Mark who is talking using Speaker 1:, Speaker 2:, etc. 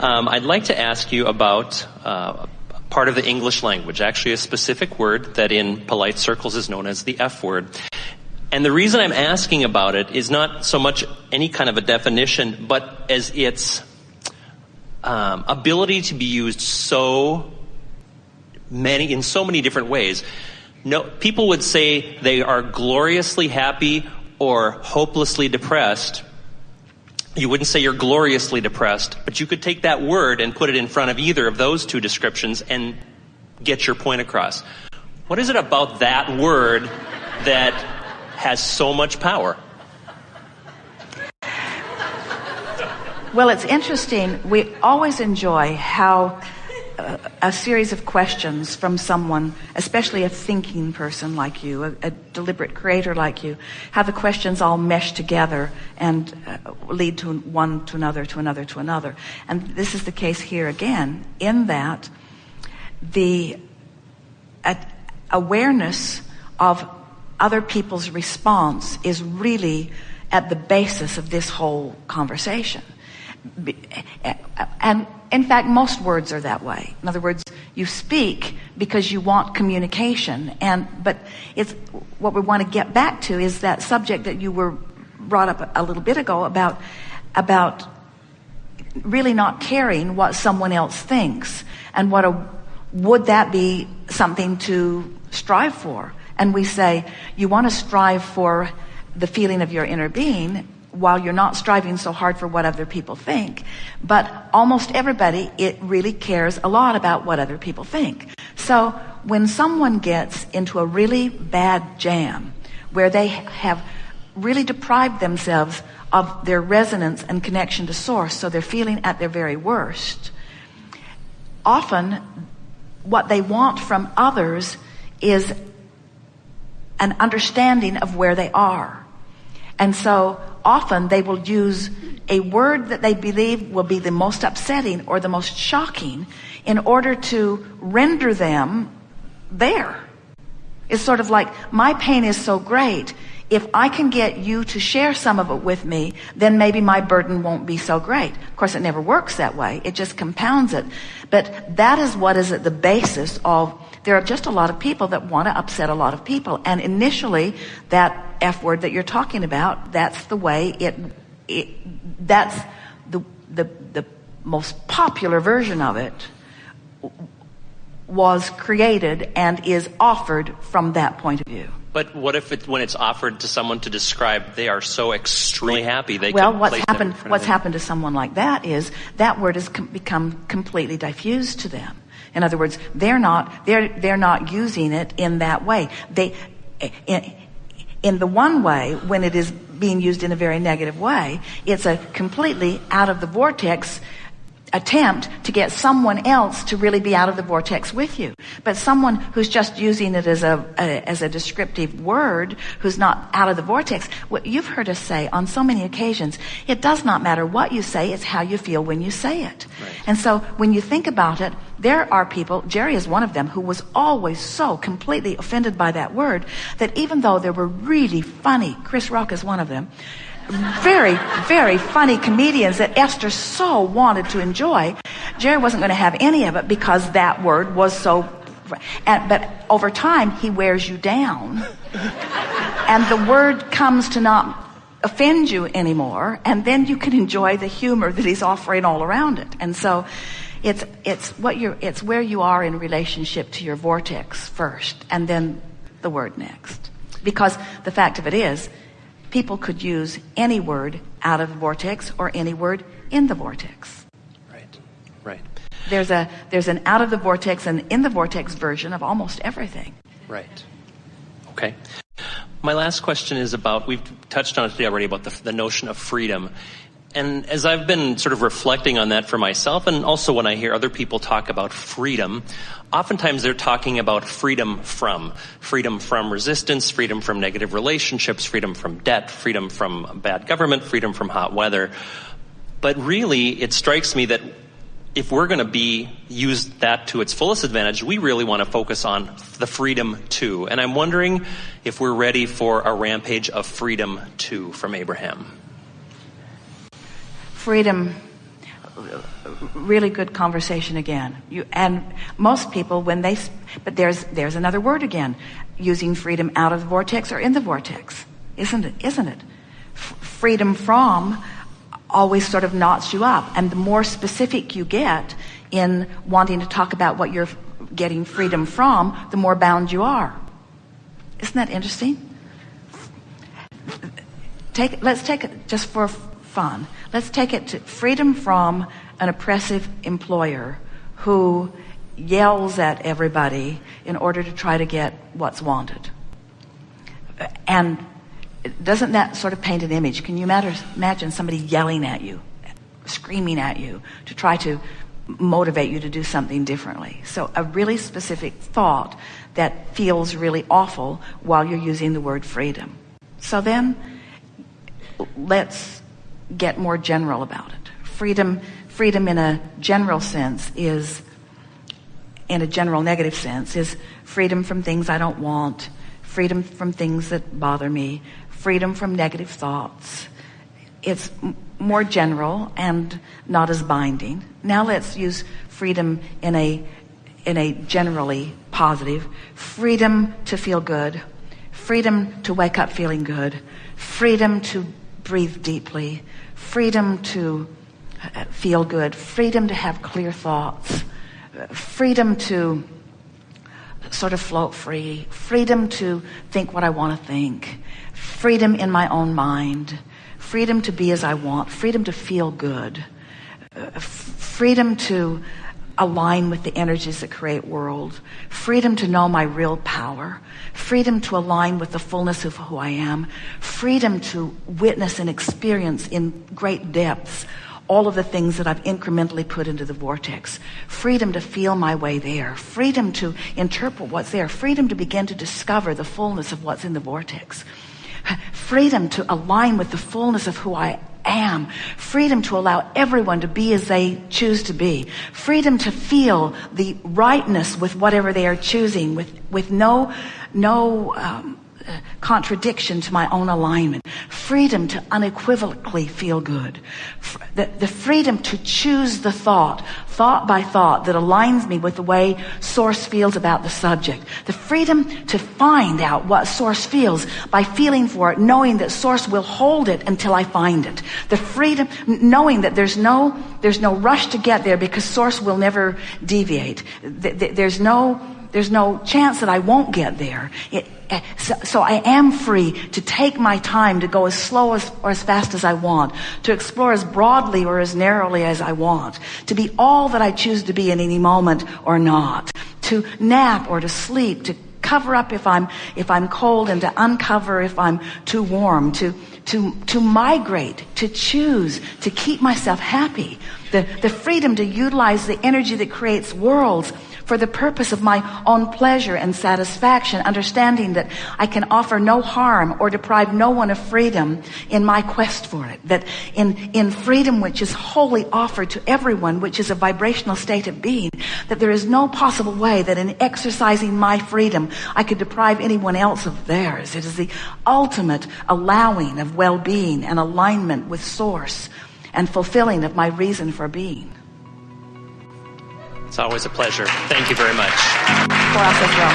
Speaker 1: I'd like to ask you about part of the English language, actually a specific word that in polite circles is known as the F word. And the reason I'm asking about it is not so much any kind of a definition, but as its ability to be used in so many different ways. No, people would say they are gloriously happy or hopelessly depressed. You wouldn't say you're gloriously depressed, but you could take that word and put it in front of either of those two descriptions and get your point across. What is it about that word that has so much power?
Speaker 2: Well, it's interesting. We always enjoy how a series of questions from someone, especially a thinking person like you, a deliberate creator like you, how the questions all mesh together and lead to one to another, to another, to another. And this is the case here again, in that the awareness of other people's response is really at the basis of this whole conversation. And in fact, most words are that way. In other words, you speak because you want communication. But it's what we want to get back to is that subject that you were brought up a little bit ago about really not caring what someone else thinks, and would that be something to strive for? And we say you want to strive for the feeling of your inner being, while you're not striving so hard for what other people think. But almost everybody, it really cares a lot about what other people think. So when someone gets into a really bad jam, where they have really deprived themselves of their resonance and connection to source, so they're feeling at their very worst, often what they want from others is an understanding of where they are. And so often they will use a word that they believe will be the most upsetting or the most shocking in order to render them there. It's sort of like, my pain is so great, if I can get you to share some of it with me, then maybe my burden won't be so great. Of course, it never works that way. It just compounds it. But that is what is at the basis of, there are just a lot of people that want to upset a lot of people. And initially, that F word that you're talking about, that's the way that's the most popular version of it was created and is offered from that point of view.
Speaker 1: But what if when it's offered to someone to describe they are so extremely happy they
Speaker 2: well,
Speaker 1: can
Speaker 2: what's happened to someone like that is that word has become completely diffused to them. In other words, they're not using it in that way. In the one way, when it is being used in a very negative way, it's a completely out of the vortex attempt to get someone else to really be out of the vortex with you. But someone who's just using it as a descriptive word, who's not out of the vortex, what you've heard us say on so many occasions, it does not matter what you say, it's how you feel when you say it.
Speaker 1: Right.
Speaker 2: And so when you think about it, there are people, Jerry is one of them, who was always so completely offended by that word that even though there were really funny, Chris Rock is one of them, very, very funny comedians that Esther so wanted to enjoy, Jerry wasn't going to have any of it because that word was so... But over time, he wears you down. And the word comes to not offend you anymore, and then you can enjoy the humor that he's offering all around it. And so it's where you are in relationship to your vortex first, and then the word next. Because the fact of it is, people could use any word out of the vortex or any word in the vortex.
Speaker 1: Right.
Speaker 2: There's an out of the vortex and in the vortex version of almost everything.
Speaker 1: Right. Okay. My last question is about, we've touched on it today already, about the notion of freedom. And as I've been sort of reflecting on that for myself, and also when I hear other people talk about freedom, oftentimes they're talking about freedom from resistance, freedom from negative relationships, freedom from debt, freedom from bad government, freedom from hot weather. But really, it strikes me that if we're going to use that to its fullest advantage, we really want to focus on the freedom to. And I'm wondering if we're ready for a rampage of freedom to from Abraham.
Speaker 2: Freedom. really good conversation again. And most people, but there's another word again, using freedom out of the vortex or in the vortex, isn't it? Freedom from always sort of knots you up, and the more specific you get in wanting to talk about what you're getting freedom from, the more bound you are. Isn't that interesting? Let's take it just for fun. Let's take it to freedom from an oppressive employer who yells at everybody in order to try to get what's wanted. And doesn't that sort of paint an image? Can you imagine somebody yelling at you, screaming at you to try to motivate you to do something differently? So a really specific thought that feels really awful while you're using the word freedom. So then let's get more general about it. Freedom in a general sense is, in a general negative sense, is freedom from things I don't want, freedom from things that bother me, freedom from negative thoughts. It's more general and not as binding. Now let's use freedom in a generally positive. Freedom to feel good, freedom to wake up feeling good, freedom to breathe deeply, freedom to feel good, freedom to have clear thoughts, freedom to sort of float free, freedom to think what I want to think, freedom in my own mind, freedom to be as I want, freedom to feel good, freedom to align with the energies that create world, freedom to know my real power, freedom to align with the fullness of who I am, freedom to witness and experience in great depths all of the things that I've incrementally put into the vortex, freedom to feel my way there, freedom to interpret what's there, freedom to begin to discover the fullness of what's in the vortex, freedom to align with the fullness of who I am, freedom to allow everyone to be as they choose to be, freedom to feel the rightness with whatever they are choosing, with no contradiction to my own alignment, freedom to unequivocally feel good, the freedom to choose the thought by thought that aligns me with the way Source feels about the subject, the freedom to find out what Source feels by feeling for it, knowing that Source will hold it until I find it, the freedom knowing that there's no rush to get there because Source will never deviate, there's no chance that I won't get there. So I am free to take my time to go as slow or as fast as I want, to explore as broadly or as narrowly as I want, to be all that I choose to be in any moment or not, to nap or to sleep, to cover up if I'm cold and to uncover if I'm too warm, to migrate, to choose, to keep myself happy, the freedom to utilize the energy that creates worlds for the purpose of my own pleasure and satisfaction, understanding that I can offer no harm or deprive no one of freedom in my quest for it. That in freedom which is wholly offered to everyone, which is a vibrational state of being, that there is no possible way that in exercising my freedom, I could deprive anyone else of theirs. It is the ultimate allowing of well-being and alignment with Source and fulfilling of my reason for being.
Speaker 1: It's always a pleasure. Thank you very much.
Speaker 2: For us as well.